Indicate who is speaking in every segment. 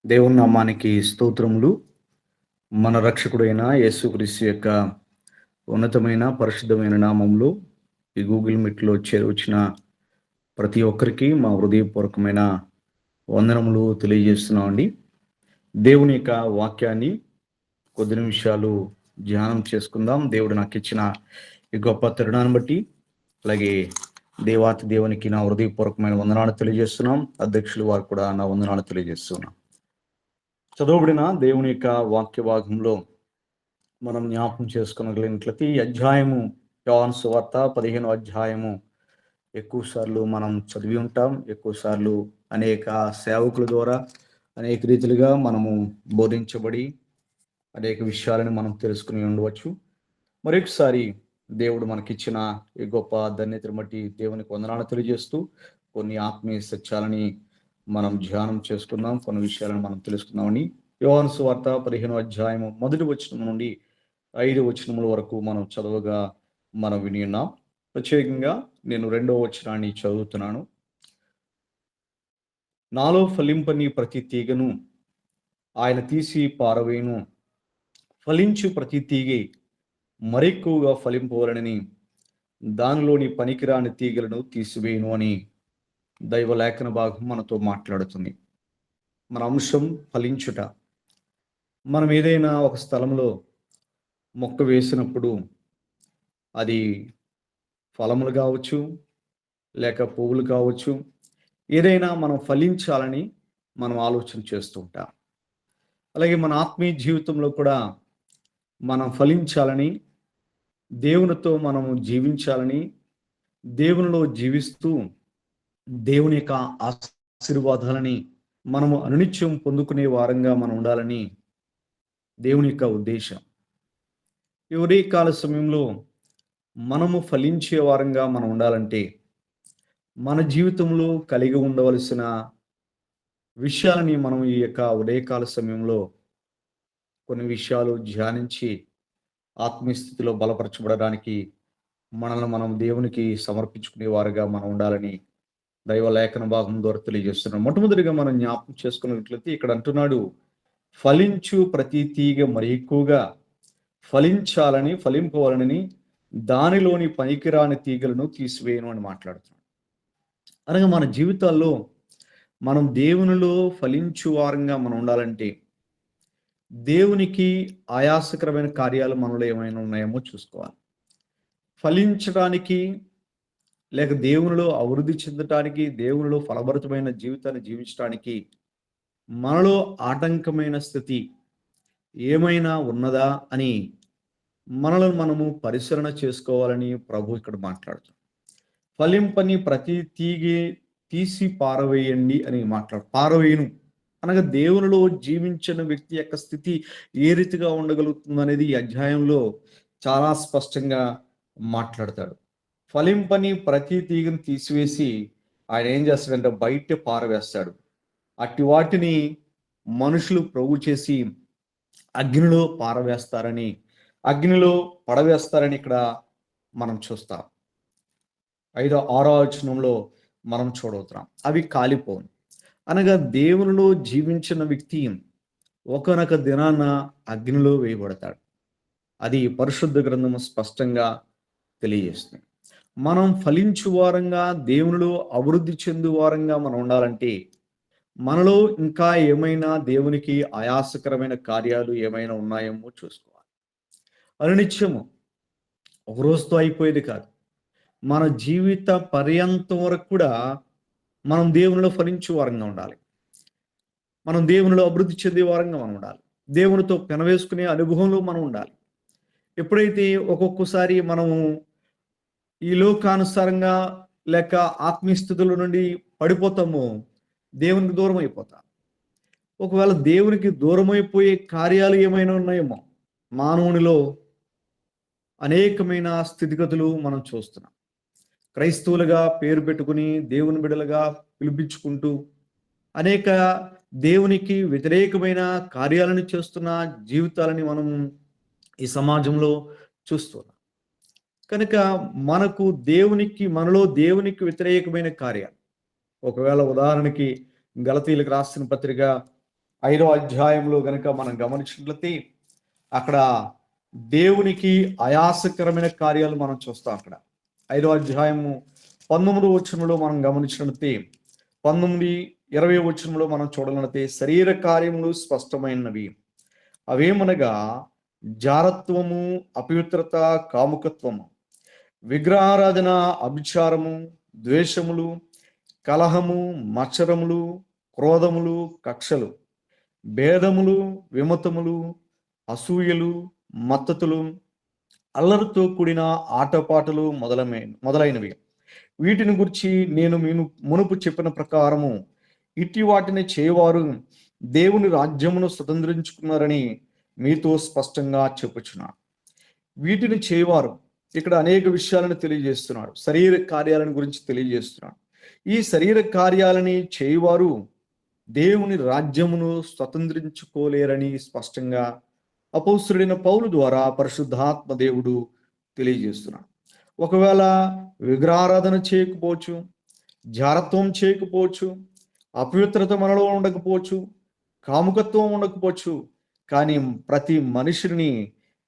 Speaker 1: దేవుని నామానికి స్తోత్రములు. మన రక్షకుడైన యేసుక్రీస్తు యొక్క ఉన్నతమైన పరిశుద్ధమైన నామంలో ఈ గూగుల్ మీట్‌లో చేరవచ్చిన ప్రతి ఒక్కరికి మా హృదయపూర్వకమైన వందనములు తెలియజేస్తున్నామండి. దేవుని యొక్క వాక్యాన్ని కొద్ది నిమిషాలు ధ్యానం చేసుకుందాం. దేవుడు నాకిచ్చిన ఈ గొప్ప తరుణాన్ని బట్టి, అలాగే దేవాతి దేవునికి నా హృదయపూర్వకమైన వందనాలు తెలియజేస్తున్నాం. అధ్యక్షులు వారు కూడా నా వందనాలు తెలియజేస్తున్నాం. చదవబడిన దేవుని యొక్క వాక్య భాగంలో మనం జ్ఞాపకం చేసుకున్నట్లయితే ఈ అధ్యాయము యోహాను సువార్త 15వ అధ్యాయము ఎక్కువ సార్లు మనం చదివి ఉంటాం. ఎక్కువ సార్లు అనేక సేవకుల ద్వారా అనేక రీతిలుగా మనము బోధించబడి అనేక విషయాలను మనం తెలుసుకుని ఉండవచ్చు. మరొకసారి దేవుడు మనకిచ్చిన ఈ గొప్ప ధన్యతను బట్టి దేవునికి వందనాలు తెలియజేస్తూ కొన్ని ఆత్మీయ సత్యాలని మనం ధ్యానం చేసుకుందాం. కొన్ని విషయాలను మనం తెలుసుకుందామని యోహాను సువార్త 15వ అధ్యాయము 1వ వచనం నుండి 5వ వచనముల వరకు మనం చదవగా మనం విని ఉన్నాం. ప్రత్యేకంగా నేను 2వ వచనాన్ని చదువుతున్నాను. నాలో ఫలింపని ప్రతి తీగను ఆయన తీసి పారవేయును, ఫలించు ప్రతి తీగె మరెక్కువగా ఫలింపవలనని దానిలోని పనికిరాని తీగలను తీసివేయును అని దైవ లేఖన భాగం మనతో మాట్లాడుతుంది. మన అంశం ఫలించుట. మనం ఏదైనా ఒక స్థలంలో మొక్క వేసినప్పుడు అది ఫలములు కావచ్చు, లేక పువ్వులు కావచ్చు, ఏదైనా మనం ఫలించాలని మనం ఆలోచన చేస్తూ ఉంటాం. అలాగే మన ఆత్మీయ జీవితంలో కూడా మనం ఫలించాలని, దేవునితో మనము జీవించాలని, దేవునిలో జీవిస్తూ దేవుని యొక్క ఆశీర్వాదాలని మనము అనునిత్యం పొందుకునే వారంగా మనం ఉండాలని దేవుని యొక్క ఉద్దేశం. ఈ ఉదయకాల సమయంలో మనము ఫలించే వారంగా మనం ఉండాలంటే మన జీవితంలో కలిగి ఉండవలసిన విషయాలని మనం ఈ యొక్క ఉదయకాల సమయంలో కొన్ని విషయాలు ధ్యానించి ఆత్మీయ స్థితిలో బలపరచబడడానికి మనల్ని మనం దేవునికి సమర్పించుకునే వారుగా మనం ఉండాలని దైవ లేఖన భాగం ద్వారా తెలియజేస్తున్నాం. మొట్టమొదటిగా మనం జ్ఞాపకం చేసుకున్నట్లయితే ఇక్కడ అంటున్నాడు, ఫలించు ప్రతి తీగ మరి ఎక్కువగా ఫలించాలని, ఫలింపవాలని దానిలోని పనికిరాని తీగలను తీసివేయను అని మాట్లాడుతున్నాడు. అనగా మన జీవితాల్లో మనం దేవునిలో ఫలించు వారంగా మనం ఉండాలంటే దేవునికి ఆయాసకరమైన కార్యాలు మనలో ఏమైనా ఉన్నాయేమో చూసుకోవాలి. ఫలించడానికి లేక దేవునిలో అభివృద్ధి చెందటానికి, దేవునిలో ఫలభరితమైన జీవితాన్ని జీవించడానికి మనలో ఆటంకమైన స్థితి ఏమైనా ఉన్నదా అని మనలను మనము పరిశీలన చేసుకోవాలని ప్రభు ఇక్కడ మాట్లాడుతాడు. ఫలింపని ప్రతి తీగె తీసి పారవేయండి అని పారవేయను అనగా దేవునిలో జీవించిన వ్యక్తి యొక్క స్థితి ఏ రీతిగా ఉండగలుగుతుంది అనేది ఈ అధ్యాయంలో చాలా స్పష్టంగా మాట్లాడతాడు. ఫలింపని ప్రతి తీగను తీసివేసి ఆయన ఏం చేస్తాడంటే బయట పారవేస్తాడు. అట్టి వాటిని మనుషులు ప్రోగు చేసి అగ్నిలో పారవేస్తారని, అగ్నిలో పడవేస్తారని ఇక్కడ మనం చూస్తాం. 6వ వచనంలో మనం చూడవుతున్నాం. అవి కాలిపోను అనగా దేవునిలో జీవించిన వ్యక్తి ఒకనొక దినాన అగ్నిలో వేయబడతాడు. అది పరిశుద్ధ గ్రంథము స్పష్టంగా తెలియజేస్తుంది. మనం ఫలించు వారంగా, దేవునిలో అభివృద్ధి చెందు వారంగా మనం ఉండాలంటే మనలో ఇంకా ఏమైనా దేవునికి ఆయాసకరమైన కార్యాలు ఏమైనా ఉన్నాయేమో చూసుకోవాలి. అనునిత్యము ఒక రోజుతో అయిపోయేది కాదు. మన జీవిత పర్యంతం వరకు కూడా మనం దేవునిలో ఫలించు వారంగా ఉండాలి. మనం దేవునిలో అభివృద్ధి చెందే వారంగా మనం ఉండాలి. దేవునితో పెనవేసుకునే అనుభవంలో మనం ఉండాలి. ఎప్పుడైతే ఒక్కొక్కసారి మనము ఈ లోకానుసారంగా లేక ఆత్మీయ స్థితుల నుండి పడిపోతామో దేవునికి దూరం అయిపోతాం. ఒకవేళ దేవునికి దూరమైపోయే కార్యాలు ఏమైనా ఉన్నాయేమో మానవునిలో అనేకమైన స్థితిగతులు మనం చూస్తున్నాం. క్రైస్తవులుగా పేరు పెట్టుకుని దేవుని బిడ్డలుగా పిలిపించుకుంటూ అనేక దేవునికి వ్యతిరేకమైన కార్యాలను చేస్తున్న జీవితాలని మనం ఈ సమాజంలో చూస్తున్నాం. కనుక మనలో దేవునికి వ్యతిరేకమైన కార్యాలు, ఒకవేళ ఉదాహరణకి గలతీయులకు రాసిన పత్రిక 5వ అధ్యాయంలో గనుక మనం గమనించినట్లయితే అక్కడ దేవునికి ఆయాసకరమైన కార్యాలు మనం చూస్తాం. అక్కడ 5వ అధ్యాయము 19వ వచనంలో మనం గమనించినట్లయితే 19, 20 వచనంలో మనం చూడగలిగితే శరీర కార్యములు స్పష్టమైనవి. అవేమనగా జారత్వము, అపవిత్రత, కాముకత్వము, విగ్రహారాధన, అభిచారము, ద్వేషములు, కలహము, మత్సరములు, క్రోధములు, కక్షలు, భేదములు, విమతములు, అసూయలు, మత్తతులు, అల్లరితో కూడిన ఆటపాటలు మొదలైనవి. వీటిని గురించి నేను మునుపు చెప్పిన ప్రకారము ఇట్టి వాటిని చేయవారు దేవుని రాజ్యమును స్వతంత్రించుకున్నారని మీతో స్పష్టంగా చెప్పుచున్నాను. వీటిని చేయవారు ఇక్కడ అనేక విషయాలను తెలియజేస్తున్నాడు. శరీర కార్యాలను గురించి తెలియజేస్తున్నాడు. ఈ శరీర కార్యాలని చేయవారు దేవుని రాజ్యమును స్వతంత్రించుకోలేరని స్పష్టంగా అపోస్తలుడైన పౌలు ద్వారా పరిశుద్ధాత్మ దేవుడు తెలియజేస్తున్నాడు. ఒకవేళ విగ్రహారాధన చేయకపోవచ్చు, జారత్వం చేయకపోవచ్చు, అపవిత్రత మనలో ఉండకపోవచ్చు, కాముకత్వం ఉండకపోవచ్చు, కానీ ప్రతి మనుషుని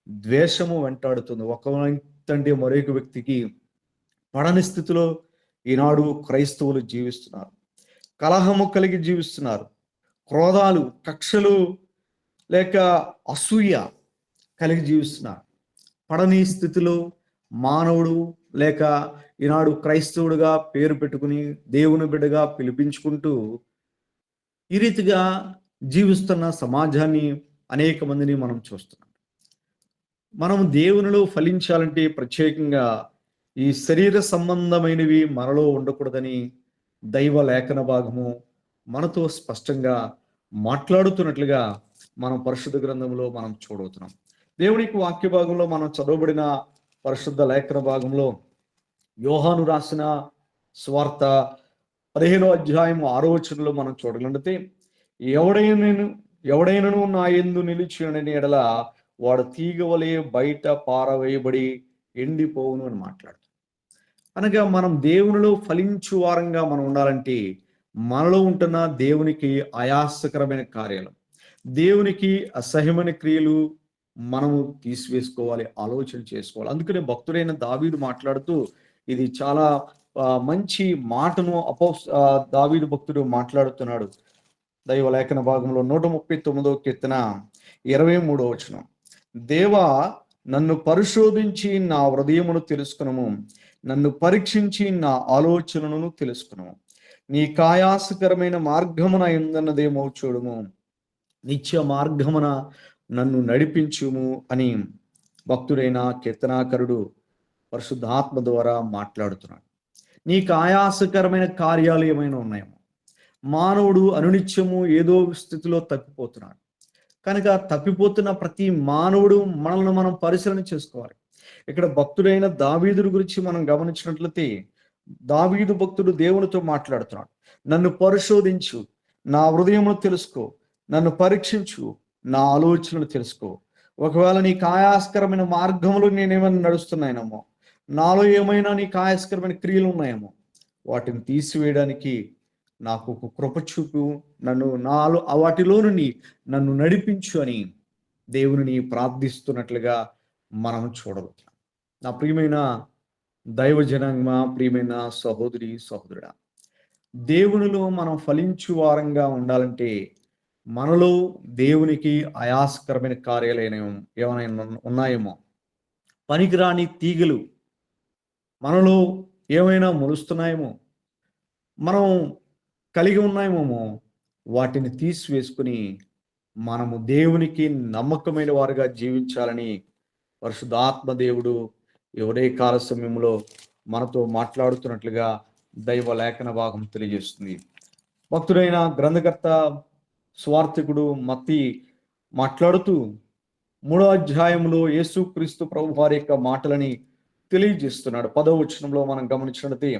Speaker 1: ద్వేషము వెంటాడుతుంది. ఒకటంటే మరొక వ్యక్తికి పడని స్థితిలో ఈనాడు క్రైస్తవులు జీవిస్తున్నారు. కలహము కలిగి జీవిస్తున్నారు. క్రోధాలు, కక్షలు లేక అసూయ కలిగి జీవిస్తున్నారు. పడని స్థితిలో మానవుడు లేక ఈనాడు క్రైస్తవుడుగా పేరు పెట్టుకుని దేవుని బిడ్డగా పిలిపించుకుంటూ ఈ రీతిగా జీవిస్తున్న సమాజాన్ని అనేక మందిని మనం చూస్తున్నాం. మనం దేవునిలో ఫలించాలంటే ప్రత్యేకంగా ఈ శరీర సంబంధమైనవి మనలో ఉండకూడదని దైవ లేఖన భాగము మనతో స్పష్టంగా మాట్లాడుతున్నట్లుగా మనం పరిశుద్ధ గ్రంథంలో మనం చూడవుతున్నాం. దేవునికి వాక్య భాగంలో మనం చదవబడిన పరిశుద్ధ లేఖన భాగంలో యోహాను రాసిన స్వార్త 15వ అధ్యాయం 6వ వచనంలో మనం చూడగలిగితే ఎవడైనను నా యందు నిలిచినని ఎడల వాడు తీగ వలె బయట పారవేయబడి ఎండిపోవును అని మాట్లాడుతుంది. అనగా మనం దేవునిలో ఫలించు వారంగా మనం ఉండాలంటే మనలో ఉంటున్న దేవునికి ఆయాసకరమైన కార్యాలు, దేవునికి అసహ్యమైన క్రియలు మనము తీసివేసుకోవాలి, ఆలోచన చేసుకోవాలి. అందుకనే భక్తుడైన దావీదు మాట్లాడుతూ ఇది చాలా మంచి మాటను దావీదు భక్తుడు మాట్లాడుతున్నాడు. దైవ లేఖన భాగంలో 139వ కీర్తన 23వ వచనం, దేవా నన్ను పరిశోధించి నా హృదయమును తెలుసుకునము, నన్ను పరీక్షించి నా ఆలోచనలను తెలుసుకునము, నీ కాయాసకరమైన మార్గమున ఎందన్నదేమో చూడుము, నిత్య మార్గమున నన్ను నడిపించుము అని భక్తుడైన కీర్తనాకరుడు పరిశుద్ధాత్మ ద్వారా మాట్లాడుతున్నాడు. నీకు ఆయాసకరమైన కార్యాలు ఏమైనా ఉన్నాయేమో, మానవుడు అనునిత్యము ఏదో స్థితిలో తప్పిపోతున్నాడు కనుక తప్పిపోతున్న ప్రతి మానవుడు మనల్ని మనం పరిశీలన చేసుకోవాలి. ఇక్కడ భక్తుడైన దావీదు గురించి మనం గమనించినట్లయితే దావీదు భక్తుడు దేవునితో మాట్లాడుతున్నాడు. నన్ను పరిశోధించు, నా హృదయమును తెలుసుకో, నన్ను పరీక్షించు, నా ఆలోచనలు తెలుసుకో. ఒకవేళ నీ కాయాస్కరమైన మార్గములు నేనేమైనా నడుస్తున్నాయేమో, నాలో ఏమైనా నీ కాయాస్కరమైన క్రియలు ఉన్నాయేమో, వాటిని తీసివేయడానికి నాకు ఒక కృప చూపు, వాటిలో నుండి నన్ను నడిపించు అని దేవుని ప్రార్థిస్తున్నట్లుగా మనం చూడవచ్చు. నా ప్రియమైన దైవ జనాంగమ, ప్రియమైన సహోదరి సహోదరుడా, దేవునిలో మనం ఫలించు వారంగా ఉండాలంటే మనలో దేవునికి ఆయాసకరమైన కార్యాలు ఏమైనా ఉన్నాయేమో, పనికిరాని తీగలు మనలో ఏమైనా మొలుస్తున్నాయేమో, మనం కలిగి ఉన్నాయేమో, వాటిని తీసివేసుకుని మనము దేవునికి నమ్మకమైన వారుగా జీవించాలని పరిశుద్ధాత్మ దేవుడు ఎవరే కాల సమయంలో మనతో మాట్లాడుతున్నట్లుగా దైవ లేఖన భాగం తెలియజేస్తుంది. భక్తుడైన గ్రంథకర్త స్వార్థికుడు మత్తయి మాట్లాడుతూ 3వ అధ్యాయంలో యేసుక్రీస్తు ప్రభు వారి యొక్క మాటలని తెలియజేస్తున్నాడు. 10వ వచనంలో మనం గమనించినట్లయితే,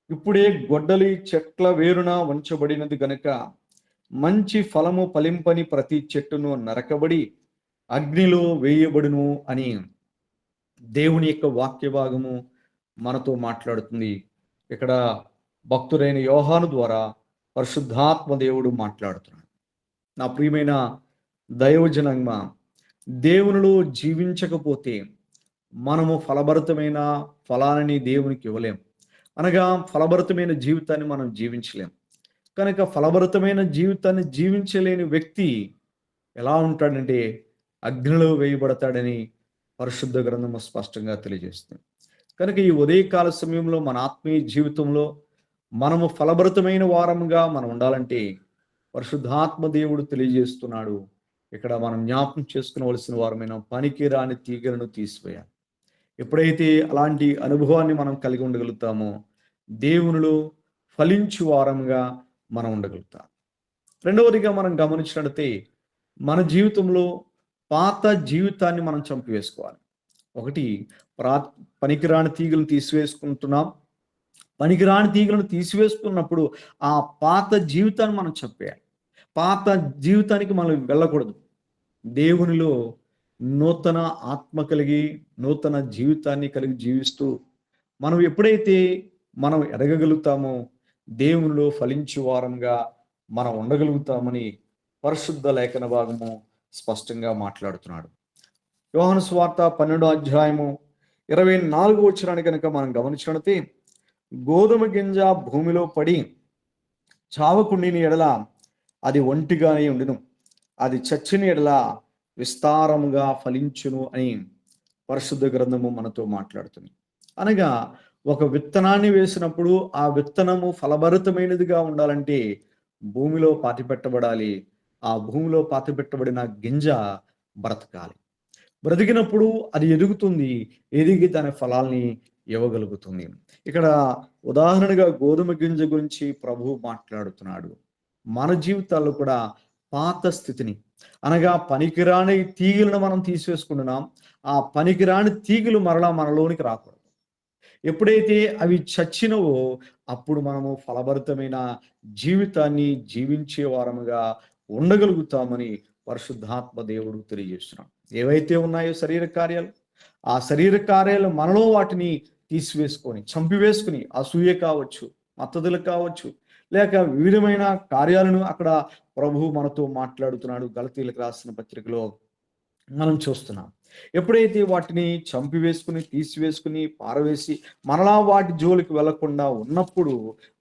Speaker 1: ఇప్పుడే గొడ్డలి చెట్ల వేరున ఉంచబడినది గనుక మంచి ఫలము ఫలింపని ప్రతి చెట్టును నరకబడి అగ్నిలో వేయబడును అని దేవుని యొక్క వాక్య భాగము మనతో మాట్లాడుతుంది. ఇక్కడ భక్తుడైన యోహాను ద్వారా పరిశుద్ధాత్మ దేవుడు మాట్లాడుతున్నాడు. నా ప్రియమైన దైవజనంగా, దేవునిలో జీవించకపోతే మనము ఫలభరితమైన ఫలాలని దేవునికి ఇవ్వలేం. అనగా ఫలభరితమైన జీవితాన్ని మనం జీవించలేం. కనుక ఫలభరితమైన జీవితాన్ని జీవించలేని వ్యక్తి ఎలా ఉంటాడంటే అగ్నిలో వేయబడతాడని పరిశుద్ధ గ్రంథము స్పష్టంగా తెలియజేస్తుంది. కనుక ఈ ఉదయకాల సమయంలో మన ఆత్మీయ జీవితంలో మనము ఫలభరితమైన వారముగా మనం ఉండాలంటే పరిశుద్ధాత్మ దేవుడు తెలియజేస్తున్నాడు. ఇక్కడ మనం జ్ఞాపకం చేసుకునవలసిన వారమైన పనికిరాని తీగలను తీసివేయాలి. ఎప్పుడైతే అలాంటి అనుభవాన్ని మనం కలిగి ఉండగలుగుతామో దేవునిలో ఫలించు వారంగా మనం ఉండగలుగుతాం. రెండవదిగా మనం గమనించినట్లయితే మన జీవితంలో పాత జీవితాన్ని మనం చంపివేసుకోవాలి. ఒకటి, పనికిరాని తీగలను తీసివేసుకుంటున్నాం. పనికిరాని తీగలను తీసివేసుకున్నప్పుడు ఆ పాత జీవితాన్ని మనం చంపేయాలి. పాత జీవితానికి మనం వెళ్ళకూడదు. దేవునిలో నూతన ఆత్మ కలిగి నూతన జీవితాన్ని కలిగి జీవిస్తూ మనం ఎప్పుడైతే మనం ఎదగగలుగుతామో దేవునిలో ఫలించు వారంగా మనం ఉండగలుగుతామని పరిశుద్ధ లేఖన భాగము స్పష్టంగా మాట్లాడుతున్నాడు. యోహాను సువార్త 12:24 కనుక మనం గమనించినట్లయితే, గోధుమ గింజ భూమిలో పడి చావకుండిన ఎడల అది ఒంటిగానే ఉండును, అది చచ్చిన ఎడల విస్తారముగా ఫలించును అని పరిశుద్ధ గ్రంథము మనతో మాట్లాడుతుంది. అనగా ఒక విత్తనాన్ని వేసినప్పుడు ఆ విత్తనము ఫలభరితమైనదిగా ఉండాలంటే భూమిలో పాతిపెట్టబడాలి. ఆ భూమిలో పాతిపెట్టబడిన గింజ బ్రతకాలి. బ్రతికినప్పుడు అది ఎదుగుతుంది, ఎదిగి దాని ఫలాల్ని ఇవ్వగలుగుతుంది. ఇక్కడ ఉదాహరణగా గోధుమ గింజ గురించి ప్రభువు మాట్లాడుతున్నాడు. మన జీవితాల్లో కూడా పాత స్థితిని, అనగా పనికిరాని తీగలను మనం తీసివేసుకుంటున్నాం. ఆ పనికిరాని తీగలు మరలా మనలోనికి రాకూడదు. ఎప్పుడైతే అవి చచ్చినవో అప్పుడు మనము ఫలభరితమైన జీవితాన్ని జీవించే వారముగా ఉండగలుగుతామని పరిశుద్ధాత్మ దేవుడు తెలియజేస్తున్నాం. ఏవైతే ఉన్నాయో శరీర కార్యాలు, ఆ శరీర కార్యాలు మనలో వాటిని తీసివేసుకొని చంపివేసుకుని, అసూయ కావచ్చు, మత్తతులు కావచ్చు, లేక వివిధమైన కార్యాలను అక్కడ ప్రభువు మనతో మాట్లాడుతున్నాడు. గలతీయులకు రాసిన పత్రికలో మనం చూస్తున్నాం. ఎప్పుడైతే వాటిని చంపివేసుకుని తీసివేసుకుని పారవేసి మరలా వాటి జోలికి వెళ్లకుండా ఉన్నప్పుడు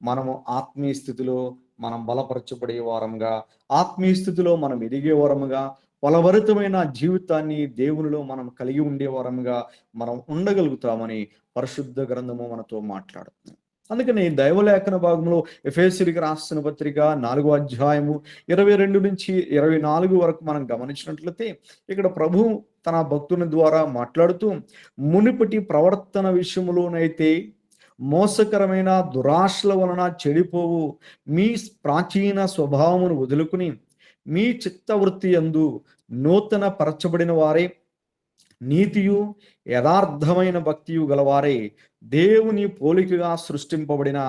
Speaker 1: మనము ఆత్మీయ స్థితిలో మనం బలపరచబడే వారంగా, ఆత్మీయ స్థితిలో మనం ఎదిగే వారముగా, ఫలభరితమైన జీవితాన్ని దేవునిలో మనం కలిగి ఉండే వారముగా మనం ఉండగలుగుతామని పరిశుద్ధ గ్రంథము మనతో మాట్లాడుతుంది. అందుకని దైవలేఖన భాగంలో ఎఫెసీయులకు రాసిన పత్రిక 4:22-24 వరకు మనం గమనించినట్లయితే ఇక్కడ ప్రభు తన భక్తుని ద్వారా మాట్లాడుతూ, మునుపటి ప్రవర్తన విషయంలోనైతే మోసకరమైన దురాశల వలన చెడిపోవు మీ ప్రాచీన స్వభావమును వదులుకుని మీ చిత్తవృత్తి యందు నూతన పరచబడిన వారే, నీతియు యథార్థమైన భక్తియు గలవారే, దేవుని పోలికగా సృష్టింపబడిన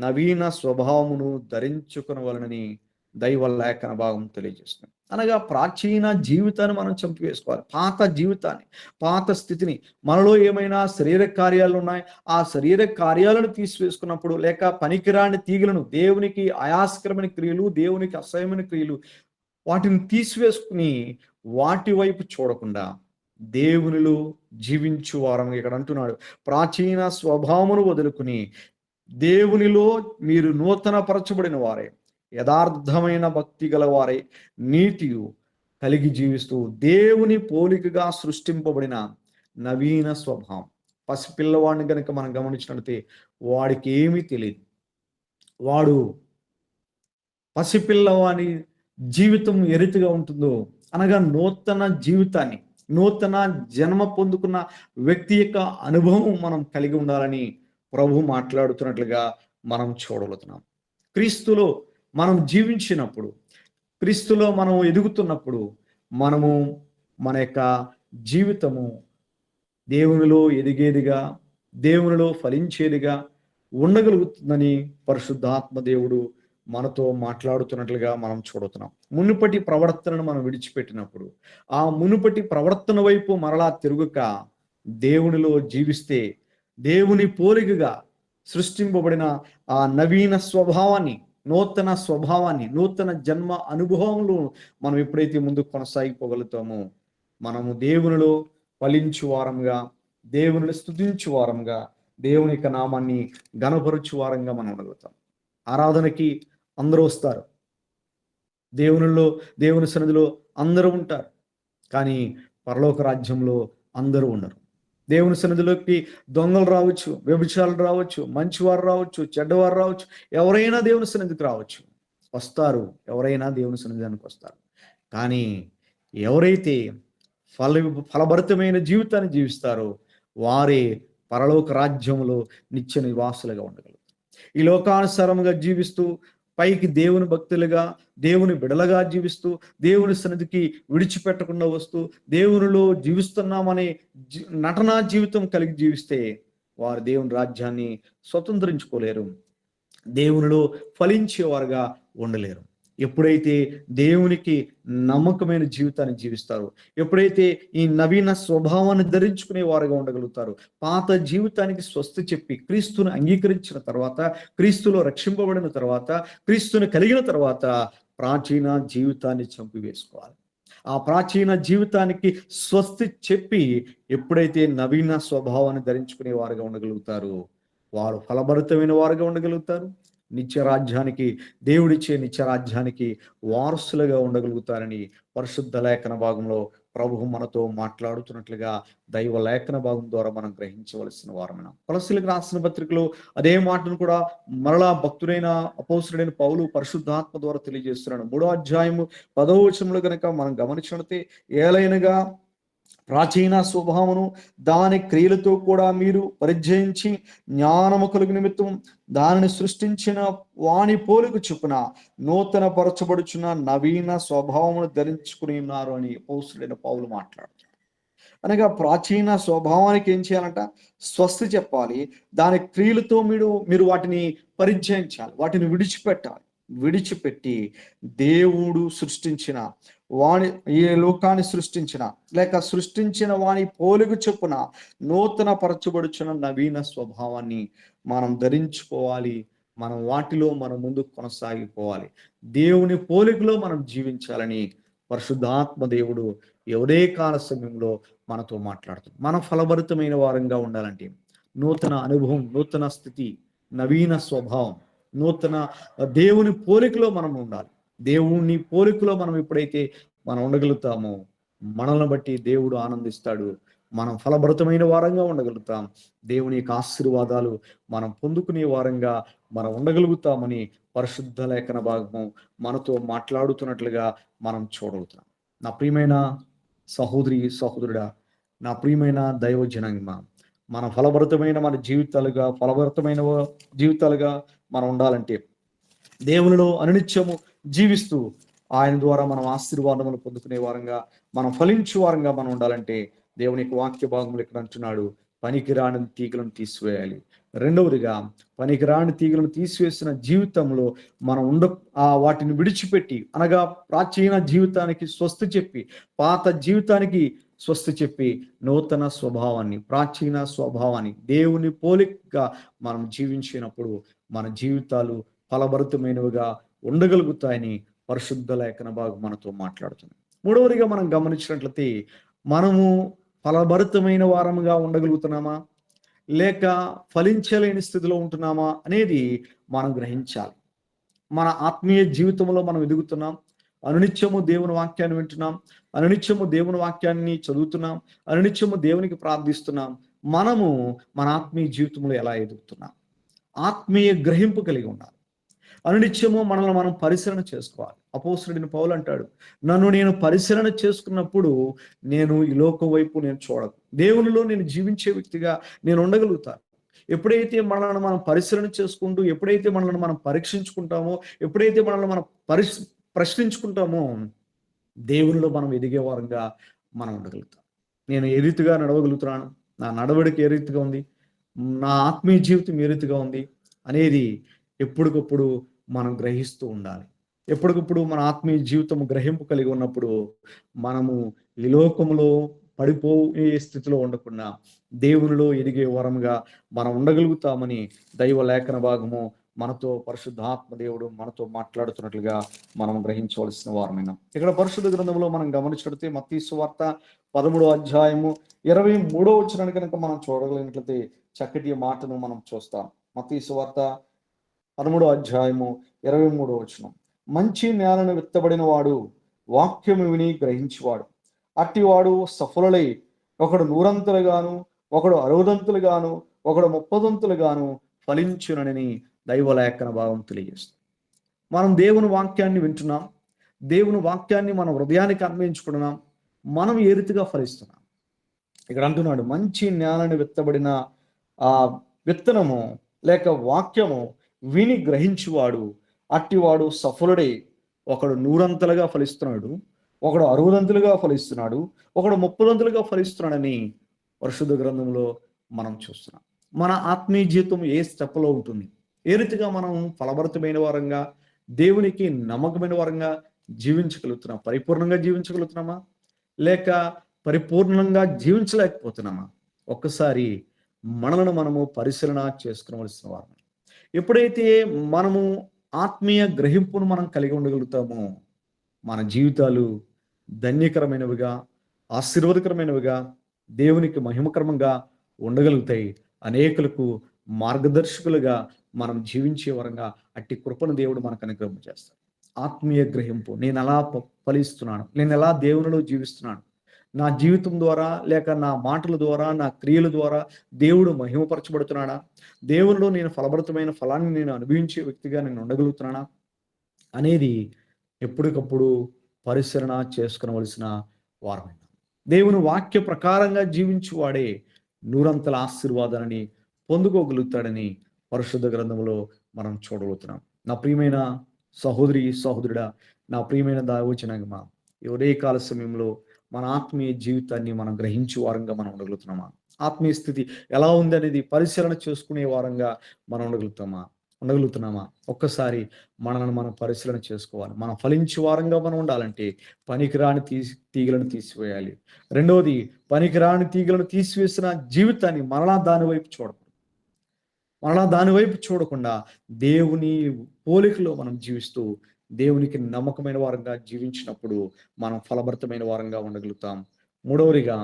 Speaker 1: నవీన స్వభావమును ధరించుకునవలనని దైవ లేఖన భాగం తెలియజేస్తుంది. అనగా ప్రాచీన జీవితాన్ని మనం చంపివేసుకోవాలి. పాత జీవితాన్ని, పాత స్థితిని, మనలో ఏమైనా శరీర కార్యాలు ఉన్నాయి, ఆ శరీర కార్యాలను తీసివేసుకున్నప్పుడు, లేక పనికిరాని తీగలను, దేవునికి ఆయాస్కరమైన క్రియలు, దేవునికి అసహ్యమైన క్రియలు, వాటిని తీసివేసుకుని వాటి వైపు చూడకుండా దేవునిలో జీవించు వారం ఇక్కడ అంటున్నాడు. ప్రాచీన స్వభావమును వదులుకుని దేవునిలో మీరు నూతన పరచబడిన వారే, యథార్థమైన భక్తి గలవారే, నీతియు కలిగి జీవిస్తూ దేవుని పోలికగా సృష్టింపబడిన నవీన స్వభావం. పసిపిల్లవాడిని కనుక మనం గమనించినట్లయితే వాడికి ఏమీ తెలియదు. వాడు పసిపిల్లవాని జీవితం ఏ రీతిగా ఉంటుందో, అనగా నూతన జీవితాన్ని, నూతన జన్మ పొందుకున్న వ్యక్తి యొక్క అనుభవం మనం కలిగి ఉండాలని ప్రభు మాట్లాడుతున్నట్లుగా మనం చూడగలుగుతున్నాం. క్రీస్తులో మనం జీవించినప్పుడు, క్రీస్తులో మనం ఎదుగుతున్నప్పుడు మనము మన యొక్క జీవితము దేవునిలో ఎదిగేదిగా, దేవునిలో ఫలించేదిగా ఉండగలుగుతుందని పరిశుద్ధాత్మ దేవుడు మనతో మాట్లాడుతున్నట్లుగా మనం చూడుతున్నాం. మునుపటి ప్రవర్తనను మనం విడిచిపెట్టినప్పుడు ఆ మునుపటి ప్రవర్తన వైపు మరలా తిరుగుక దేవునిలో జీవిస్తే, దేవుని పోలికగా సృష్టింపబడిన ఆ నవీన స్వభావాన్ని నూతన స్వభావాన్ని, నూతన జన్మ అనుభవంలో మనం ఎప్పుడైతే ముందుకు కొనసాగిపోగలుగుతామో, మనము దేవునిలో ఫలించు వారంగా, దేవుని స్తుతించు వారంగా, దేవుని యొక్క నామాన్ని ఘనపరచు వారంగా మనం ఉండగలుగుతాం. ఆరాధనకి అందరూ వస్తారు. దేవుని సన్నిధిలో అందరూ ఉంటారు. కానీ పరలోక రాజ్యంలో అందరూ ఉండరు. దేవుని సన్నిధిలోకి దొంగలు రావచ్చు, వ్యభిచారులు రావచ్చు, మంచివారు రావచ్చు, చెడ్డవారు రావచ్చు, ఎవరైనా దేవుని సన్నిధికి రావచ్చు, వస్తారు. ఎవరైనా దేవుని సన్నిధానికి వస్తారు. కానీ ఎవరైతే ఫలభరితమైన జీవితాన్ని జీవిస్తారో వారే పరలోక రాజ్యంలో నిత్య నివాసులుగా ఉండగలరు. ఈ లోకానుసారముగా జీవిస్తూ పైకి దేవుని భక్తులుగా, దేవుని బిడలగా జీవిస్తూ, దేవుని సన్నిధికి విడిచిపెట్టకుండా వస్తూ, దేవునిలో జీవిస్తున్నామనే నటనా జీవితం కలిగి జీవిస్తే వారు దేవుని రాజ్యాన్ని స్వతంత్రించుకోలేరు, దేవునిలో ఫలించేవారుగా ఉండలేరు. ఎప్పుడైతే దేవునికి నమ్మకమైన జీవితాన్ని జీవిస్తారో, ఎప్పుడైతే ఈ నవీన స్వభావాన్ని ధరించుకునే వారుగా ఉండగలుగుతారు, పాత జీవితానికి స్వస్తి చెప్పి క్రీస్తును అంగీకరించిన తర్వాత, క్రీస్తులో రక్షింపబడిన తర్వాత, క్రీస్తుని కలిగిన తర్వాత ప్రాచీన జీవితాన్ని చంపివేసుకోవాలి. ఆ ప్రాచీన జీవితానికి స్వస్తి చెప్పి ఎప్పుడైతే నవీన స్వభావాన్ని ధరించుకునే వారుగా ఉండగలుగుతారు, వారు ఫలభరితమైన వారుగా ఉండగలుగుతారు. నిత్యరాజ్యానికి, దేవుడిచ్చే నిత్యరాజ్యానికి వారసులుగా ఉండగలుగుతారని పరిశుద్ధ లేఖన భాగంలో ప్రభువు మనతో మాట్లాడుతున్నట్లుగా దైవ లేఖన భాగం ద్వారా మనం గ్రహించవలసిన వారమైన. కొలస్సీలకు రాసిన పత్రికలో అదే మాటను కూడా మరలా భక్తుడైన అపోస్తుడైన పౌలు పరిశుద్ధాత్మ ద్వారా తెలియజేస్తున్నాడు. 3వ అధ్యాయము 10వ వచనంలో కనుక మనం గమనించినట్లయితే, ఏలైనగా ప్రాచీన స్వభావమును దాని క్రియలతో కూడా మీరు పరిచయించి జ్ఞానము కలుగు నిమిత్తం దానిని సృష్టించిన వాని పోలిక చొప్పున నూతన పరచబడుచున్న నవీన స్వభావమును ధరించుకుని ఉన్నారు అని అపోస్తుడైన పౌలు మాట్లాడుతాడు. అనగా ప్రాచీన స్వభావానికి ఏం చేయాలంట? స్వస్తి చెప్పాలి. దాని క్రియలతో మీరు వాటిని పరిచయించాలి, వాటిని విడిచిపెట్టి దేవుడు సృష్టించిన వాణి, ఈ లోకాన్ని సృష్టించిన లేక సృష్టించిన వాని పోలిక చొప్పున నూతన పరచబడుచున్న నవీన స్వభావాన్ని మనం ధరించుకోవాలి. మనం వాటిలో మనం ముందుకు కొనసాగిపోవాలి. దేవుని పోలికలో మనం జీవించాలని పరిశుద్ధాత్మ దేవుడు ఎవరే కాల సమయంలో మనతో మాట్లాడుతుంది. మన ఫలభరితమైన వారంగా ఉండాలంటే నూతన అనుభవం, నూతన స్థితి, నవీన స్వభావం, నూతన దేవుని పోలికలో మనం ఉండాలి. దేవుని పోలికలో మనం ఎప్పుడైతే మనం ఉండగలుగుతామో మనల్ని బట్టి దేవుడు ఆనందిస్తాడు. మనం ఫలభరితమైన వారంగా ఉండగలుగుతాం. దేవుని యొక్క ఆశీర్వాదాలు మనం పొందుకునే వారంగా మనం ఉండగలుగుతామని పరిశుద్ధ లేఖన భాగము మనతో మాట్లాడుతున్నట్లుగా మనం చూడగలుగుతాం. నా ప్రియమైన సహోదరి సహోదరుడా, నా ప్రియమైన దైవ జనాంగమా, మన ఫలభరితమైన జీవితాలుగా మనం ఉండాలంటే దేవునిలో అనునిత్యము జీవిస్తూ ఆయన ద్వారా మనం ఆశీర్వాదములు పొందుకునే వారంగా, మనం ఫలించే వారంగా మనం ఉండాలంటే దేవుని యొక్క వాక్య భాగంలో ఇక్కడ అంటున్నాడు, పనికిరాని తీగలను తీసివేయాలి. రెండవదిగా, పనికిరాని తీగలను తీసివేసిన జీవితంలో మనం వాటిని విడిచిపెట్టి, అనగా ప్రాచీన జీవితానికి స్వస్తి చెప్పి, పాత జీవితానికి స్వస్తి చెప్పి, నూతన స్వభావాన్ని, ప్రాచీన స్వభావాన్ని దేవుని పోలికగా మనం జీవించినప్పుడు మన జీవితాలు ఫలభరితమైనవిగా ఉండగలుగుతాయని పరిశుద్ధ లేఖన భాగం మనతో మాట్లాడుతుంది. మూడవదిగా మనం గమనించినట్లయితే, మనము ఫలభరితమైన వారముగా ఉండగలుగుతున్నామా లేక ఫలించలేని స్థితిలో ఉంటున్నామా అనేది మనం గ్రహించాలి. మన ఆత్మీయ జీవితంలో మనం ఎదుగుతున్నాం, అనునిత్యము దేవుని వాక్యాన్ని వింటున్నాం, అనునిత్యము దేవుని వాక్యాన్ని చదువుతున్నాం, అనునిత్యము దేవునికి ప్రార్థిస్తున్నాం. మనము మన ఆత్మీయ జీవితంలో ఎలా ఎదుగుతున్నాం? ఆత్మీయ గ్రహింపు కలిగి ఉండాలి. అనునిత్యము మనల్ని మనం పరిశీలన చేసుకోవాలి. అపోస్తుడైన పౌలు అంటాడు, నన్ను నేను పరిశీలన చేసుకున్నప్పుడు నేను ఈ లోకం వైపు నేను చూడను, దేవునిలో నేను జీవించే వ్యక్తిగా నేను ఉండగలుగుతాను. ఎప్పుడైతే మనల్ని మనం పరిశీలన చేసుకుంటూ, ఎప్పుడైతే మనల్ని మనం పరీక్షించుకుంటామో, ఎప్పుడైతే మనల్ని మనం ప్రశ్నించుకుంటామో, దేవునిలో మనం ఎదిగే వారంగా మనం ఉండగలుగుతాం. నేను ఏ రీతిగా నడవగలుగుతున్నాను, నా నడవడిక ఏ రీతిగా ఉంది, నా ఆత్మీయ జీవితం ఏ రీతిగా ఉంది అనేది ఎప్పటికప్పుడు మనం గ్రహిస్తూ ఉండాలి. ఎప్పటికప్పుడు మన ఆత్మీయ జీవితం గ్రహింపు కలిగి ఉన్నప్పుడు మనము ఈ లోకములో పడిపోయే స్థితిలో ఉండకుండా దేవునిలో ఎదిగే వరంగా మనం ఉండగలుగుతామని దైవ లేఖన భాగము మనతో పరిశుద్ధాత్మ దేవుడు మనతో మాట్లాడుతున్నట్లుగా మనం గ్రహించవలసిన వారమైన. ఇక్కడ పరిశుద్ధ గ్రంథంలో మనం గమనించినట్లయితే మత్తయి సువార్త 13 అధ్యాయము 23 కనుక మనం చూడగలిగినట్లయితే చక్కటి మాటను మనం చూస్తాం. మత్తయి సువార్త 13 అధ్యాయము 23. మంచి నేలను విత్తబడిన వాడు వాక్యము విని గ్రహించువాడు, అట్టివాడు సఫలులై ఒకడు 100 ఒకడు 60 ఒకడు 30 ఫలించునని దైవలేఖన భావం తెలియజేస్తుంది. మనం దేవుని వాక్యాన్ని వింటున్నాం, దేవుని వాక్యాన్ని మన హృదయానికి అన్వయించుకుంటున్నాం, మనం ఏ రీతిగా ఫలిస్తున్నాం. ఇక్కడ అంటున్నాడు, మంచి నేలని విత్తబడిన ఆ విత్తనము లేక వాక్యము విని గ్రహించువాడు, అట్టివాడు సఫలుడై ఒకడు 100 ఫలిస్తున్నాడు, ఒకడు 60 ఫలిస్తున్నాడు, ఒకడు 30 ఫలిస్తున్నాడని పరిశుద్ధ గ్రంథంలో మనం చూస్తున్నాం. మన ఆత్మీయ జీవితం ఏ స్టెప్లో ఉంటుంది, ఏ రీతిగా మనం ఫలభరితమైన వారంగా దేవునికి నమ్మకమైన వారంగా జీవించగలుగుతున్నాం, పరిపూర్ణంగా జీవించగలుగుతున్నామా లేక పరిపూర్ణంగా జీవించలేకపోతున్నామా? ఒక్కసారి మనలను మనము పరిశీలన చేసుకోవలసిన వారు. ఎప్పుడైతే మనము ఆత్మీయ గ్రహింపును మనం కలిగి ఉండగలుగుతామో మన జీవితాలు ధన్యకరమైనవిగా, ఆశీర్వాదకరమైనవిగా, దేవునికి మహిమకరంగా ఉండగలుగుతాయి. అనేకులకు మార్గదర్శకులుగా మనం జీవించే వరంగా అట్టి కృపను దేవుడు మనకు అనుగ్రహం చేస్తాడు. ఆత్మీయ గ్రహింపు, నేను ఎలా ఫలిస్తున్నాను, నేను ఎలా దేవునిలో జీవిస్తున్నాను, నా జీవితం ద్వారా లేక నా మాటల ద్వారా నా క్రియల ద్వారా దేవుడు మహిమపరచబడుతున్నాడా, దేవునిలో నేను ఫలభరితమైన ఫలాన్ని నేను అనుభవించే వ్యక్తిగా నేను ఉండగలుగుతున్నానా అనేది ఎప్పటికప్పుడు పరిశీలన చేసుకునవలసిన వారమైన. దేవుని వాక్య ప్రకారంగా జీవించువాడే 100 ఆశీర్వాదాలని పొందుకోగలుగుతాడని పరిశుద్ధ గ్రంథంలో మనం చూడగలుగుతున్నాం. నా ప్రియమైన సహోదరి సహోదరుడా, నా ప్రియమైన దావచనగమా, ఈ ఉదయకాల సమయంలో మన ఆత్మీయ జీవితాన్ని మనం గ్రహించే వారంగా మనం ఉండగలుగుతున్నామా? ఆత్మీయ స్థితి ఎలా ఉంది అనేది పరిశీలన చేసుకునే వారంగా మనం ఉండగలుగుతున్నామా? ఒక్కసారి మనల్ని మనం పరిశీలన చేసుకోవాలి. మనం ఫలించే వారంగా మనం ఉండాలంటే పనికిరాని తీగలను తీసివేయాలి. రెండవది, పనికిరాని తీగలను తీసివేసిన జీవితాన్ని మరలా దాని వైపు చూడకుండా దేవుని పోలికలో మనం జీవిస్తూ దేవునికి నమ్మకమైన వారంగా జీవించినప్పుడు మనం ఫలభరితమైన వారంగా ఉండగలుగుతాం. మూడవదిగా,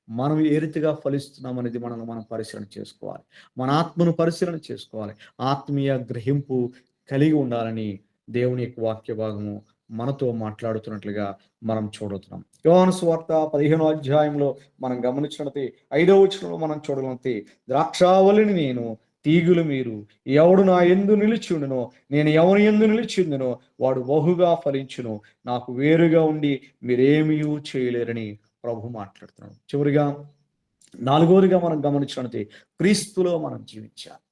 Speaker 1: మనం ఏ రీతిగా ఫలిస్తున్నాం అనేది మనం పరిశీలన చేసుకోవాలి. మన ఆత్మను పరిశీలన చేసుకోవాలి. ఆత్మీయ గ్రహింపు కలిగి ఉండాలని దేవుని యొక్క వాక్య భాగము మనతో మాట్లాడుతున్నట్లుగా మనం చూడవుతున్నాం. యోహాను సువార్త 15వ అధ్యాయంలో మనం గమనించినట్లయితే 5వ వచనంలో మనం చూడగలిగితే, ద్రాక్షావళిని నేను, తీగులు మీరు, ఎవడు నా యందు నిలిచియుండునో, నేను ఎవరి యందు నిలిచియుందునో వాడు బహుగా ఫలించును, నాకు వేరుగా ఉండి మీరేమీ చేయలేరని ప్రభు మాట్లాడుతున్నాడు. చివరిగా 4వదిగా మనం గమనించినట్లయితే, క్రీస్తులో మనం జీవించాలి.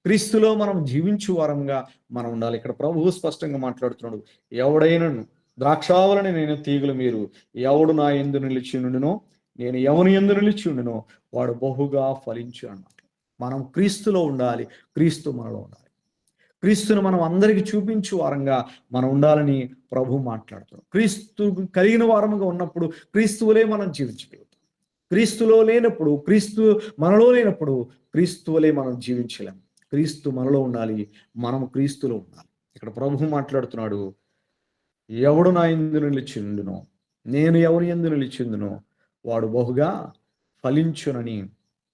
Speaker 1: క్రీస్తులో మనం జీవించు వారంగా మనం ఉండాలి. ఇక్కడ ప్రభువు స్పష్టంగా మాట్లాడుతున్నాడు, ఎవడైనను ద్రాక్షావళిని నేను, తీగులు మీరు, ఎవడు నా యందు నిలిచియుండునో, నేను ఎవని యందు నిలిచియుండునో వాడు బహుగా ఫలించు అన్నమాట. మనం క్రీస్తులో ఉండాలి, క్రీస్తు మనలో ఉండాలి. క్రీస్తును మనం అందరికీ చూపించు వారంగా మనం ఉండాలని ప్రభు మాట్లాడుతున్నాడు. క్రీస్తు కలిగిన వారముగా ఉన్నప్పుడు క్రీస్తువులే మనం జీవించగలుగుతాం. క్రీస్తులో లేనప్పుడు, క్రీస్తు మనలో లేనప్పుడు క్రీస్తువులే మనం జీవించలేము. క్రీస్తు మనలో ఉండాలి, మనం క్రీస్తులో ఉండాలి. ఇక్కడ ప్రభు మాట్లాడుతున్నాడు, ఎవడు నా యందు నిలిచిందునో, నేను ఎవరి యందు నిలిచిందునో వాడు బహుగా ఫలించునని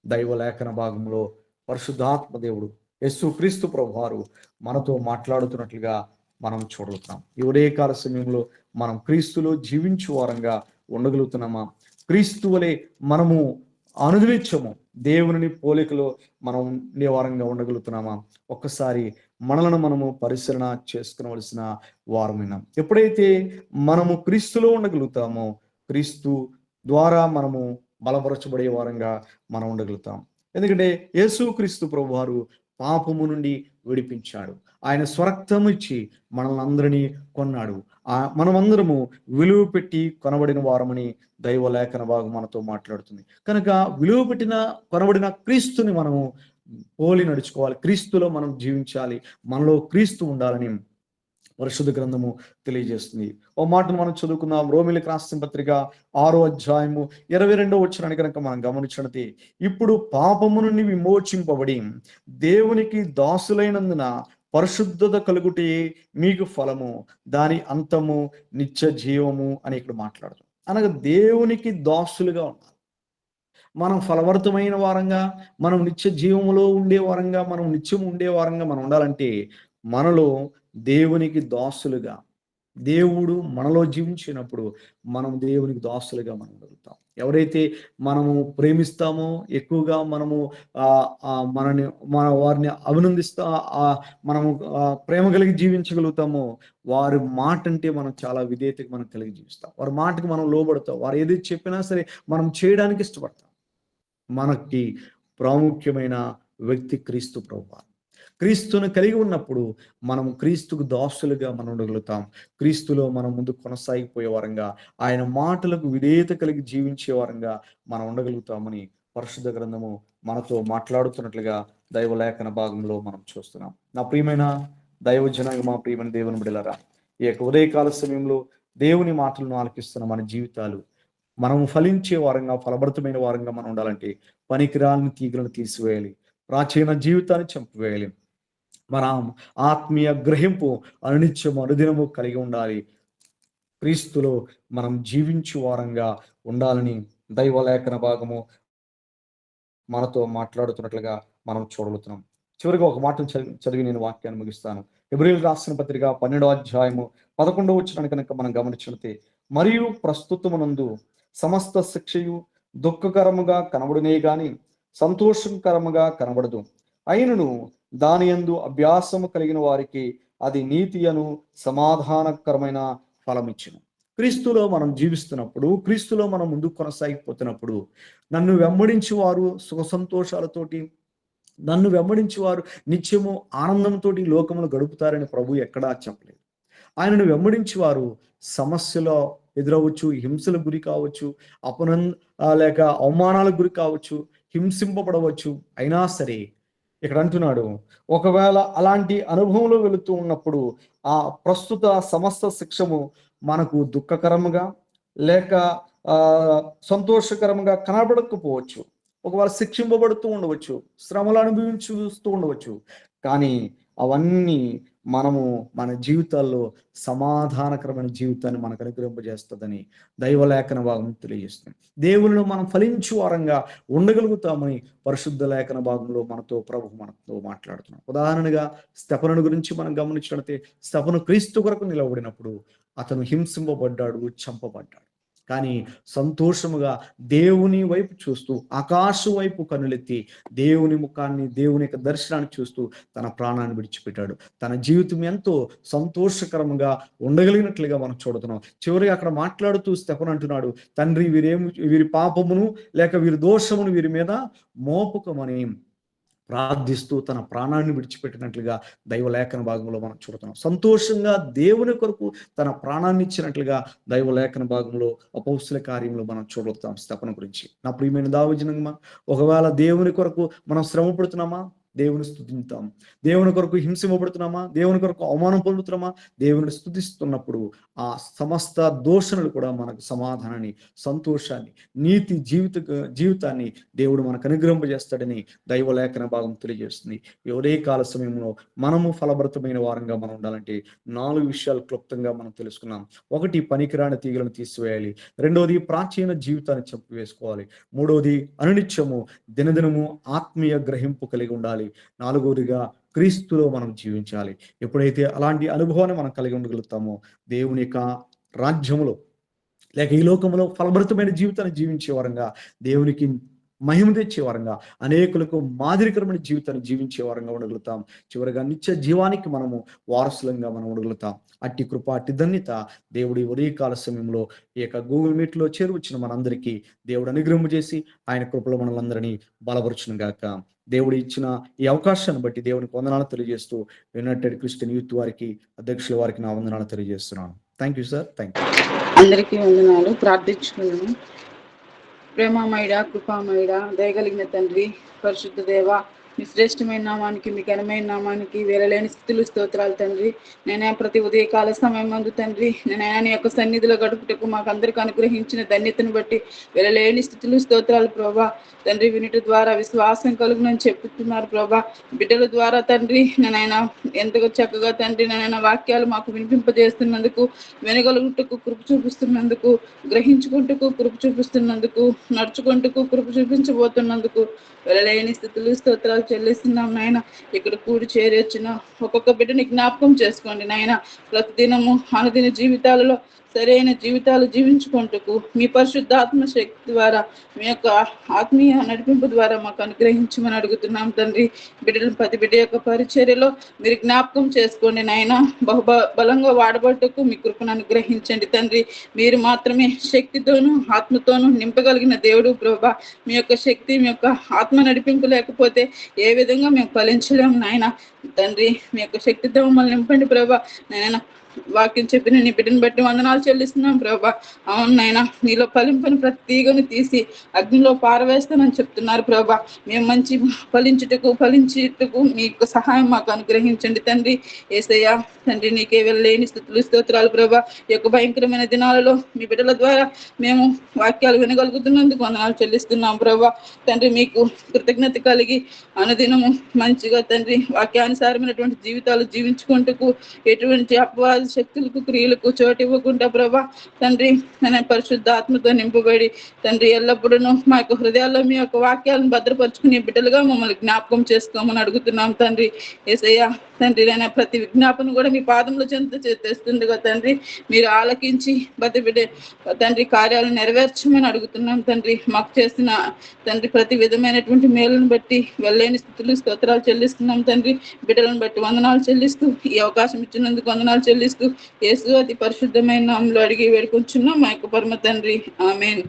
Speaker 1: దైవలేఖన భాగంలో పరిశుద్ధాత్మ దేవుడు యేసు క్రీస్తు ప్రభువారు మనతో మాట్లాడుతున్నట్లుగా మనం చూడగలుగుతున్నాం. ఈ ఉదయకాల సమయంలో మనం క్రీస్తులో జీవించు వారంగా ఉండగలుగుతున్నామా? క్రీస్తు వలె మనము అనుదినిత్యము దేవుని పోలికలో మనం ఉండే వారంగా ఉండగలుగుతున్నామా? ఒక్కసారి మనలను మనము పరిశీలన చేసుకునవలసిన వారమైనా. ఎప్పుడైతే మనము క్రీస్తులో ఉండగలుగుతామో క్రీస్తు ద్వారా మనము బలపరచబడే వారంగా మనం ఉండగలుగుతాం. ఎందుకంటే యేసుక్రీస్తు ప్రభువారు పాపము నుండి విడిపించాడు. ఆయన స్వరక్తము ఇచ్చి మనల్ని అందరినీ కొన్నాడు. మనమందరము విలువ పెట్టి కొనబడిన వారమని దైవలేఖన భాగం మనతో మాట్లాడుతుంది. కనుక విలువ పెట్టిన కొనబడిన క్రీస్తుని మనము పోలి నడుచుకోవాలి. క్రీస్తులో మనం జీవించాలి, మనలో క్రీస్తు ఉండాలని పరిశుద్ధ గ్రంథము తెలియజేస్తుంది. ఓ మాటను మనం చదువుకుందాం. రోమీయులకు రాసిన పత్రిక 6వ అధ్యాయము 22వ వచనాన్ని కనుక మనం గమనించినట్లయితే, ఇప్పుడు పాపము నుండి విమోచింపబడి దేవునికి దాసులైనందున పరిశుద్ధత కలుగుటే మీకు ఫలము, దాని అంతము నిత్య జీవము అని ఇక్కడ మాట్లాడుతాం. అనగా దేవునికి దాసులుగా ఉండాలి. మనం ఫలవర్తమైన వారంగా, మనం నిత్య జీవములో ఉండే వారంగా, మనం నిత్యం ఉండే వారంగా మనం ఉండాలంటే, మనలో దేవునికి దాసులుగా, దేవుడు మనలో జీవించినప్పుడు మనం దేవునికి దాసులుగా మనం ఉండగలుగుతాం. ఎవరైతే మనము ప్రేమిస్తామో, ఎక్కువగా మనము మనని వారిని అభినందిస్తా మనము ప్రేమ కలిగి జీవించగలుగుతామో, వారి మాట అంటే మనం చాలా విధేయతగా మనం కలిగి జీవిస్తాం. వారి మాటకి మనం లోబడతాం. వారు ఏది చెప్పినా సరే మనం చేయడానికి ఇష్టపడతాం. మనకి ప్రాముఖ్యమైన వ్యక్తి క్రీస్తు ప్రభువారు. క్రీస్తును కలిగి ఉన్నప్పుడు మనం క్రీస్తుకు దాసులుగా మనం ఉండగలుగుతాం. క్రీస్తులో మనం ముందుకు కొనసాగిపోయే వారంగా, ఆయన మాటలకు విధేయత కలిగి జీవించే వారంగా మనం ఉండగలుగుతామని పరిశుద్ధ గ్రంథము మనతో మాట్లాడుతున్నట్లుగా దైవలేఖన భాగంలో మనం చూస్తున్నాం. నా ప్రియమైన దైవజనాంగ, మా ప్రియమైన దేవుని బిడ్డలారా, ఈ యొక్క ఉదయకాల సమయంలో దేవుని మాటలను ఆలకిస్తున్న మన జీవితాలు మనం ఫలించే వారంగా, ఫలభరితమైన వారంగా మనం ఉండాలంటే పనికిరాని తీగలను తీసివేయాలి, ప్రాచీన జీవితాన్ని చంపివేయాలి. మన ఆత్మీయ గ్రహింపు అనిత్యము అనుదినము కలిగి ఉండాలి. క్రీస్తులో మనం జీవించు వారంగా ఉండాలని దైవలేఖన భాగము మనతో మాట్లాడుతున్నట్లుగా మనం చూడగలుగుతున్నాం. చివరిగా ఒక మాట చదివి నేను వాక్యాన్ని ముగిస్తాను. హెబ్రీయులకు రాసిన పత్రిక 12వ అధ్యాయము 11వ వచనాన్ని కనుక మనం గమనించినట్లయితే, మరియు ప్రస్తుతమునందు సమస్త శిక్షయు దుఃఖకరముగా కనబడునే గాని సంతోషకరముగా కనబడదు. అయినను దాని యందు అభ్యాసము కలిగిన వారికి అది నీతి అను సమాధానకరమైన ఫలమిచ్చును. క్రీస్తులో మనం జీవిస్తున్నప్పుడు, క్రీస్తులో మనం ముందుకు కొనసాగిపోతున్నప్పుడు, నన్ను వెంబడించి వారు సుఖ సంతోషాలతోటి, నన్ను వెంబడించి వారు నిత్యము ఆనందంతో లోకమును గడుపుతారని ప్రభు ఎక్కడా చెప్పలేదు. ఆయనను వెంబడించి వారు సమస్యలో ఎదురవచ్చు, హింసలకు గురి కావచ్చు, లేక అవమానాలకు గురి కావచ్చు, హింసింపబడవచ్చు. అయినా సరే ఇక్కడ అంటున్నాడు, ఒకవేళ అలాంటి అనుభవంలో వెళుతూ ఉన్నప్పుడు ఆ ప్రస్తుత సమస్త శిక్షము మనకు దుఃఖకరముగా లేక సంతోషకరంగా కనబడకపోవచ్చు. ఒకవేళ శిక్షింపబడుతూ ఉండవచ్చు, శ్రమలు అనుభవించుతూ ఉండవచ్చు. కానీ అవన్నీ మనము మన జీవితాల్లో సమాధానకరమైన జీవితాన్ని మనకు అనుగ్రహింపజేస్తుందని దైవలేఖన భాగం తెలియజేస్తుంది. దేవునిలో మనం ఫలించు వారంగా ఉండగలుగుతామని పరిశుద్ధ లేఖన భాగంలో మనతో మాట్లాడుతున్నాం. ఉదాహరణగా స్తెఫనుని గురించి మనం గమనించినట్లయితే, స్తెఫను క్రీస్తు కొరకు నిలబడినప్పుడు అతను హింసింపబడ్డాడు, చంపబడ్డాడు. కానీ సంతోషముగా దేవుని వైపు చూస్తూ, ఆకాశం వైపు కన్నులెత్తి దేవుని ముఖాన్ని, దేవుని యొక్క దర్శనాన్ని చూస్తూ తన ప్రాణాన్ని విడిచిపెట్టాడు. తన జీవితం ఎంతో సంతోషకరంగా ఉండగలిగినట్లుగా మనం చూడుతున్నాం. చివరిగా అక్కడ మాట్లాడుతూ స్తెఫను అంటున్నాడు, తండ్రి వీరి పాపమును లేక వీరి దోషమును వీరి మీద మోపకమని ప్రార్థిస్తూ తన ప్రాణాన్ని విడిచిపెట్టినట్లుగా దైవలేఖన భాగంలో మనం చూడుతున్నాం. సంతోషంగా దేవుని కొరకు తన ప్రాణాన్ని ఇచ్చినట్లుగా దైవలేఖన భాగంలో అపొస్తలుల కార్యంలో మనం చూడగలుగుతాం స్తెఫను గురించి. నా ప్రియమైన దైవజనమా, ఒకవేళ దేవుని కొరకు మనం శ్రమ పడుతున్నామా, దేవుని స్తుతిద్దాం. దేవుని కొరకు హింసింపబడుతున్నామా, దేవుని కొరకు అవమానం పొందుతున్నామా, దేవుని స్తుతిస్తున్నప్పుడు ఆ సమస్త దోషణలు కూడా మనకు సమాధానాన్ని, సంతోషాన్ని, నీతి జీవితాన్ని దేవుడు మనకు అనుగ్రహింపజేస్తాడని దైవలేఖన భాగం తెలియజేస్తుంది. ఎవరే కాల సమయంలో మనము ఫలభరితమైన వారంగా మనం ఉండాలంటే 4 విషయాలు క్లుప్తంగా మనం తెలుసుకున్నాం. 1, పనికిరాని తీగలను తీసివేయాలి. 2, ప్రాచీన జీవితాన్ని చంపివేసుకోవాలి. 3, అనునిత్యము దినదినము ఆత్మీయ గ్రహింపు కలిగి ఉండాలి. 4, క్రీస్తులో మనం జీవించాలి. ఎప్పుడైతే అలాంటి అనుభవాన్ని మనం కలిగి ఉండగలుగుతామో, దేవుని యొక్క రాజ్యములో లేక ఈ లోకంలో ఫలభరితమైన జీవితాన్ని జీవించే వారంగా, దేవునికి మహిమ తెచ్చే వారంగా, అనేకులకు మాదిరికరమైన జీవితాన్ని జీవించే వారంగా ఉండగలుగుతాం. చివరిగా నిత్య జీవానికి మనము వారసులంగా మనం ఉండగలుగుతాం. అట్టి కృప, అట్టి ధన్యత దేవుడి ఉదయకాల సమయంలో ఈ యొక్క గూగుల్ మీట్లో చేరువచ్చిన మనందరికీ దేవుడు అనుగ్రహం చేసి ఆయన కృపలో మనలందరినీ బలపరచును గాక. దేవుడు ఇచ్చిన ఈ అవకాశాన్ని బట్టి దేవునికి వందనాలు తెలియజేస్తూ యునైటెడ్ క్రిస్టియన్ యూత్ వారికి, అధ్యక్షుల వారికి నా వందనాలు తెలియజేస్తున్నాను. Thank you sir. Thank you.
Speaker 2: అందరికీ వందనాలు. ప్రార్థించుకున్నాను. ప్రేమమయుడా, కృపామయుడా, దయగలిగిన తండ్రి, పరిశుద్ధ దేవ, మీ శ్రేష్టమైన నామానికి, మీ ఘనమైన నామానికి వేరలేని స్థితులు స్తోత్రాలు తండ్రి. నేను ప్రతి ఉదయకాల సమయం మందు తండ్రి, నేను నీ యొక్క సన్నిధిలో గడుపుటకు మాకు అందరికి అనుగ్రహించిన ధన్యతను బట్టి వేరలేని స్థితులు స్తోత్రాలు ప్రభా. తండ్రి వినుట ద్వారా విశ్వాసం కలుగునని చెప్తున్నారు ప్రభా. బిడ్డల ద్వారా తండ్రి నేనైనా ఎంతగా చక్కగా తండ్రి నేనైనా వాక్యాలు మాకు వినిపింపజేస్తున్నందుకు, వినగలుగుటకు కృప చూపిస్తున్నందుకు, గ్రహించుకుంటూ కృప చూపిస్తున్నందుకు, నడుచుకుంటూ కృప చూపించబోతున్నందుకు వెళ్ళలేని స్థితులు స్తోత్రాలు చెల్లిస్తున్నాం నాయన. ఇక్కడ కూడి చేరొచ్చిన ఒక్కొక్క బిడ్డని జ్ఞాపకం చేసుకోండి నాయన. ప్రతిదినము అనుదిన జీవితాలలో సరైన జీవితాలు జీవించుకుంటూ మీ పరిశుద్ధాత్మ శక్తి ద్వారా, మీ యొక్క ఆత్మీయ నడిపింపు ద్వారా మాకు అనుగ్రహించమని అడుగుతున్నాం తండ్రి. బిడ్డలు ప్రతి బిడ్డ యొక్క పరిచర్యలో మీరు జ్ఞాపకం చేసుకోండి నాయన. బలంగా వాడబట్టుకు మీ కృపను అనుగ్రహించండి తండ్రి. మీరు మాత్రమే శక్తితోనూ ఆత్మతోనూ నింపగలిగిన దేవుడు ప్రభా. మీ యొక్క శక్తి, మీ యొక్క ఆత్మ నడిపింపు లేకపోతే ఏ విధంగా మేము ఫలించలేము నాయన. తండ్రి మీ యొక్క శక్తితో మమ్మల్ని నింపండి ప్రభా. నాయన వాక్యం చెప్పిన నీ బిడ్డను బట్టి వందనాలు చెల్లిస్తున్నాం ప్రభా. అవును నాయన, నీలో ఫలింపని ప్రతి తీగను తీసి అగ్నిలో పారవేస్తానని చెప్తున్నారు ప్రభా. మేము మంచి ఫలించుటకు మీ యొక్క సహాయం మాకు అనుగ్రహించండి తండ్రి. యేసయ్యా తండ్రి నీకే వెళ్ళలేని స్థుతులు స్తోత్రాలు ప్రభా. ఈ యొక్క భయంకరమైన దినాలలో మీ బిడ్డల ద్వారా మేము వాక్యాలు వినగలుగుతున్నందుకు వందనాలు చెల్లిస్తున్నాం ప్రభా. తండ్రి మీకు కృతజ్ఞత కలిగి అనుదినము మంచిగా తండ్రి వాక్యానుసారమైనటువంటి జీవితాలు జీవించుకుంటూ ఎటువంటి అపవాద శక్తులకు క్రియలకు చోటు ఇవ్వకుండా ప్రభా తండ్రి అనే పరిశుద్ధ ఆత్మతో నింపబడి తండ్రి ఎల్లప్పుడూ మా యొక్క హృదయాల్లో మీ యొక్క వాక్యాలను భద్రపరుచుకునే బిడ్డలుగా మమ్మల్ని జ్ఞాపకం చేసుకోమని అడుగుతున్నాం తండ్రి. యేసయ్యా తండ్రి నేను ప్రతి విజ్ఞాపన కూడా మీ పాదంలో చెంత తెస్తుండగా తండ్రి మీరు ఆలకించి ప్రతి బిడ్డ తండ్రి కార్యాలను నెరవేర్చమని అడుగుతున్నాం తండ్రి. మాకు చేసిన తండ్రి ప్రతి విధమైనటువంటి మేలును బట్టి వెళ్ళలేని స్థితులు స్తోత్రాలు చెల్లిస్తున్నాం తండ్రి. బిడ్డలను బట్టి వందనాలు చెల్లిస్తూ ఈ అవకాశం ఇచ్చినందుకు వందనాలు చెల్లిస్తూ యేసు అతి పరిశుద్ధమైన నామములో అడిగి వేడుకొంచున్నాం మా యొక్క పరమ తండ్రి. ఆమేన్.